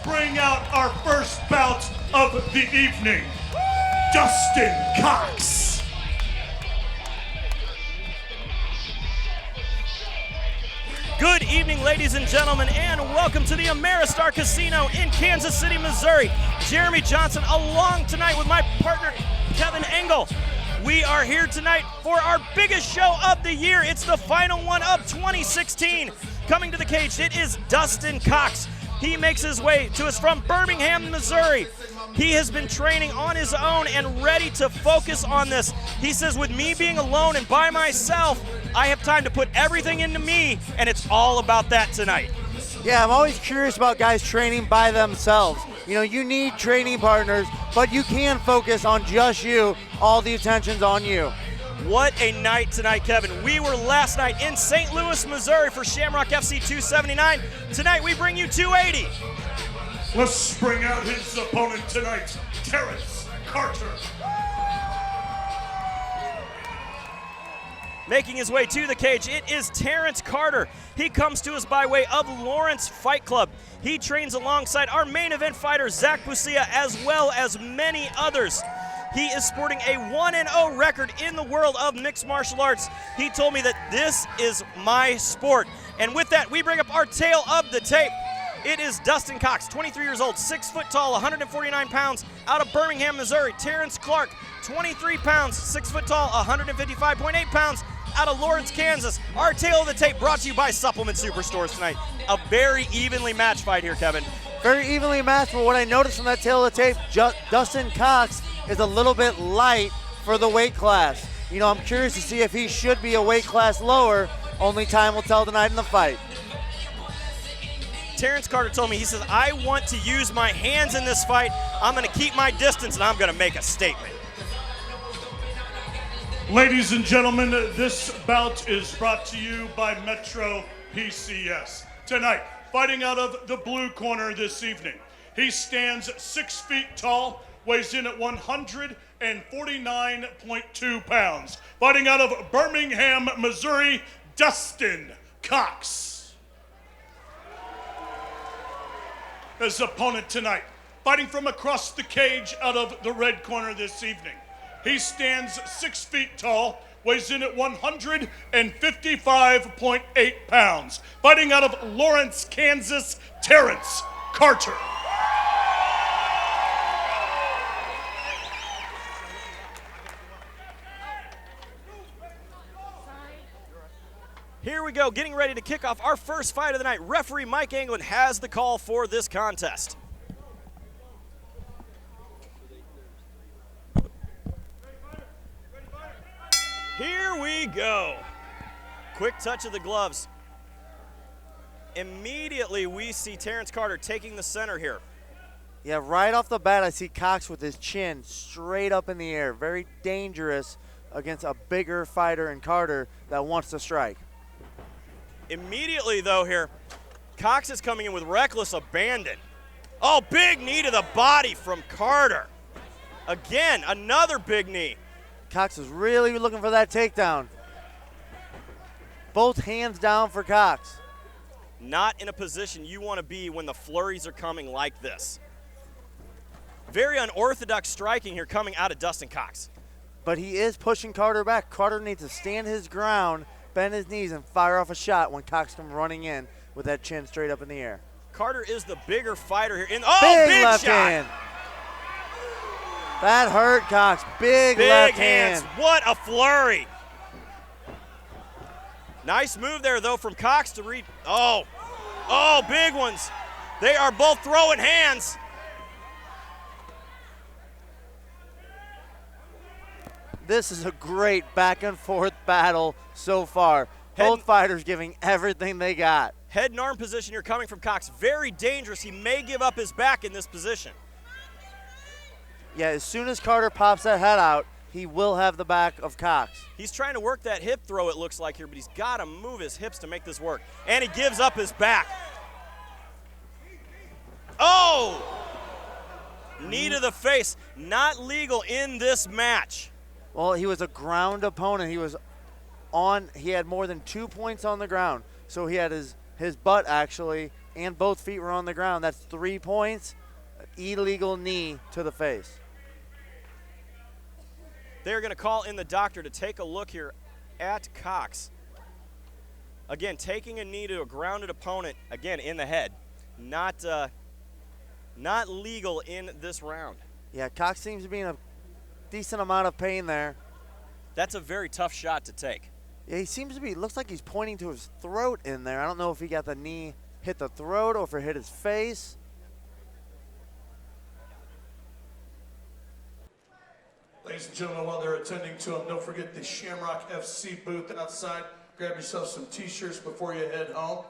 bring out our first bout of the evening, Dustin Cox. Good evening, ladies and gentlemen, and welcome to the Ameristar Casino in Kansas City, Missouri. Jeremy Johnson along tonight with my partner, Kevin Engel. We are here tonight for our biggest show of the year. It's the final one of 2016. Coming to the cage, it is Dustin Cox. He makes his way to us from Birmingham, Missouri. He has been training on his own and ready to focus on this. He says, with me being alone and by myself, I have time to put everything into me, and it's all about that tonight. Yeah, I'm always curious about guys training by themselves. You know, you need training partners, but you can focus on just you. All the attention's on you. What a night tonight, Kevin. We were last night in St. Louis, Missouri for Shamrock FC 279. Tonight we bring you 280. Let's bring out his opponent tonight, Terrence Carter. Making his way to the cage, it is Terrence Carter. He comes to us by way of Lawrence Fight Club. He trains alongside our main event fighter, Zach Busia, as well as many others. He is sporting a 1-0 record in the world of mixed martial arts. He told me that this is my sport. And with that, we bring up our tale of the tape. It is Dustin Cox, 23 years old, 6 foot tall, 149 pounds, out of Birmingham, Missouri. Terrence Clark, 23 pounds, 6 foot tall, 155.8 pounds, out of Lawrence, Kansas. Our tale of the tape brought to you by Supplement Superstores tonight. A very evenly matched fight here, Kevin. Very evenly matched, but what I noticed from that tale of the tape, Dustin Cox is a little bit light for the weight class. You know, I'm curious to see if he should be a weight class lower. Only time will tell tonight in the fight. Terrence Carter told me, he says, I want to use my hands in this fight. I'm going to keep my distance, and I'm going to make a statement. Ladies and gentlemen, this bout is brought to you by Metro PCS. Tonight, fighting out of the blue corner this evening, he stands 6 feet tall, weighs in at 149.2 pounds. Fighting out of Birmingham, Missouri, Dustin Cox. His opponent tonight, fighting from across the cage out of the red corner this evening. He stands 6 feet tall, weighs in at 155.8 pounds. Fighting out of Lawrence, Kansas, Terrence Carter. Here we go, getting ready to kick off our first fight of the night. Referee Mike Anglin has the call for this contest. Here we go. Quick touch of the gloves. Immediately we see Terrence Carter taking the center here. Yeah, right off the bat, I see Cox with his chin straight up in the air. Very dangerous against a bigger fighter in Carter that wants to strike. Immediately, though, here, Cox is coming in with reckless abandon. Oh, big knee to the body from Carter. Again, another big knee. Cox is really looking for that takedown. Both hands down for Cox. Not in a position you want to be when the flurries are coming like this. Very unorthodox striking here coming out of Dustin Cox. But he is pushing Carter back. Carter needs to stand his ground, bend his knees, and fire off a shot when Cox comes running in with that chin straight up in the air. Carter is the bigger fighter here. Big left shot. hand. That hurt Cox. Big left hands. hand. What a flurry. Nice move there, though, from Cox to read. Oh, big ones. They are both throwing hands. This is a great back and forth battle so far. Both fighters giving everything they got. Head and arm position here coming from Cox. Very dangerous. He may give up his back in this position. Yeah, as soon as Carter pops that head out, he will have the back of Cox. He's trying to work that hip throw, it looks like here, but he's got to move his hips to make this work. And he gives up his back. Oh! Knee to the face. Not legal in this match. Well, he was a ground opponent. He had more than 2 points on the ground. So he had his butt actually and both feet were on the ground. That's 3 points. Illegal knee to the face. They're going to call in the doctor to take a look here at Cox. Again, taking a knee to a grounded opponent, again, in the head. Not legal in this round. Yeah, Cox seems to be in a decent amount of pain there. That's a very tough shot to take. Yeah, he seems to be, looks like he's pointing to his throat in there. I don't know if he got the knee hit the throat or if it hit his face. Ladies and gentlemen, while they're attending to him, don't forget the Shamrock FC booth outside. Grab yourself some t-shirts before you head home.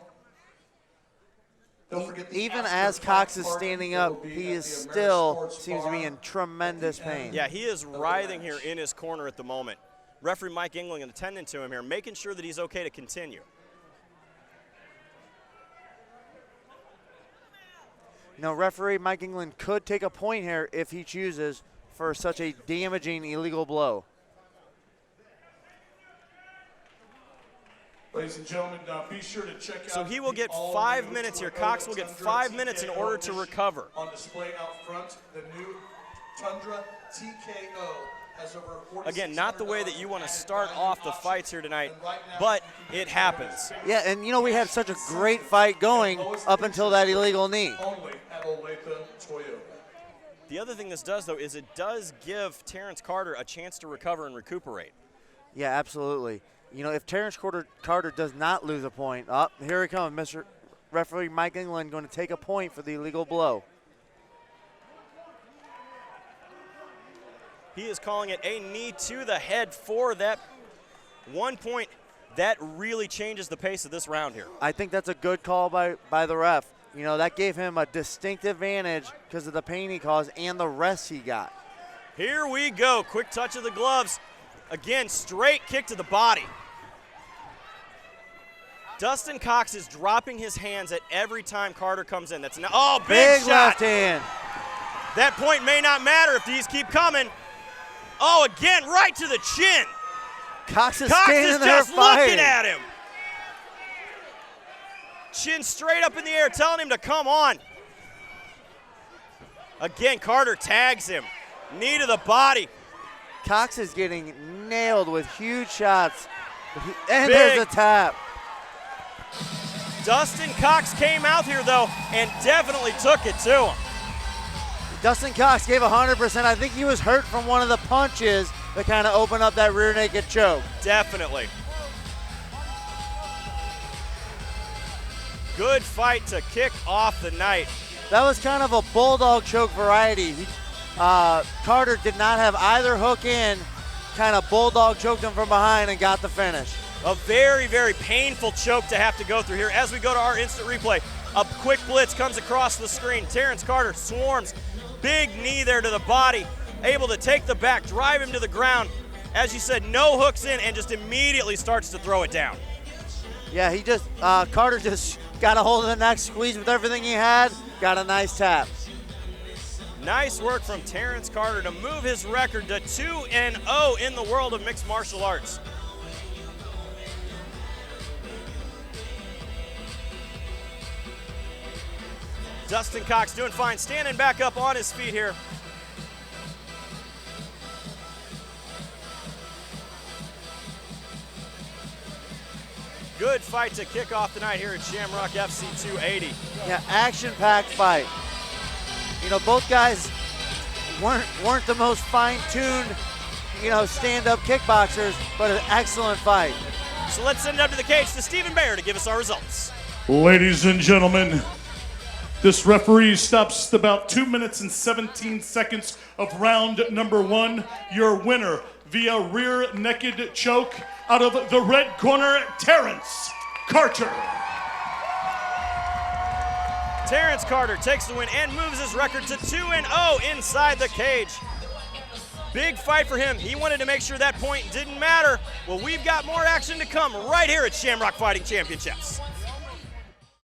Don't forget the Even as Cox is standing up, he is still seems to be in tremendous pain. Yeah, he is writhing here in his corner at the moment. Referee Mike England attending to him here, making sure that he's okay to continue. You know, referee Mike England could take a point here if he chooses for such a damaging illegal blow. Ladies and gentlemen, be sure to check out. So he will get 5 minutes here. Cox will get 5 minutes in order to recover. On display out front, the new Tundra TKO has over Again, not the way that you want to start off the fights here tonight, but it happens. Yeah, and you know, we had such a great fight going up until that illegal knee. Only at Olathe Toyota. The other thing this does, though, is it does give Terrence Carter a chance to recover and recuperate. Yeah, absolutely. You know, if Terrence Carter does not lose a point, here he comes, Mr. Referee Mike England going to take a point for the illegal blow. He is calling it a knee to the head for that 1 point. That really changes the pace of this round here. I think that's a good call by the ref. You know, that gave him a distinct advantage because of the pain he caused and the rest he got. Here we go. Quick touch of the gloves. Again, straight kick to the body. Dustin Cox is dropping his hands at every time Carter comes in. That's big shot. Left hand. That point may not matter if these keep coming. Oh, again, right to the chin. Cox is just fighting. looking at him. Chin straight up in the air, telling him to come on. Again, Carter tags him. Knee to the body. Cox is getting nailed with huge shots. And there's a tap. Dustin Cox came out here, though, and definitely took it to him. Dustin Cox gave 100%. I think he was hurt from one of the punches that kind of opened up that rear naked choke. Definitely. Good fight to kick off the night. That was kind of a bulldog choke variety. Carter did not have either hook in, kind of bulldog choked him from behind and got the finish. A very, very painful choke to have to go through here. As we go to our instant replay, a quick blitz comes across the screen. Terrence Carter swarms. Big knee there to the body. Able to take the back, drive him to the ground. As you said, no hooks in and just immediately starts to throw it down. Yeah, Carter just got a hold of the neck, squeezed with everything he had, got a nice tap. Nice work from Terrence Carter to move his record to 2-0 in the world of mixed martial arts. Dustin Cox doing fine, standing back up on his feet here. Good fight to kick off the night here at Shamrock FC 280. Yeah, action-packed fight. You know, both guys weren't the most fine-tuned, stand-up kickboxers, but an excellent fight. So let's send it up to the cage to Stephen Bayer to give us our results. Ladies and gentlemen, this referee stops about 2 minutes and 17 seconds of round number 1. Your winner via rear naked choke out of the red corner, Terrence Carter. Terrence Carter takes the win and moves his record to 2-0 inside the cage. Big fight for him. He wanted to make sure that point didn't matter. Well, we've got more action to come right here at Shamrock Fighting Championships.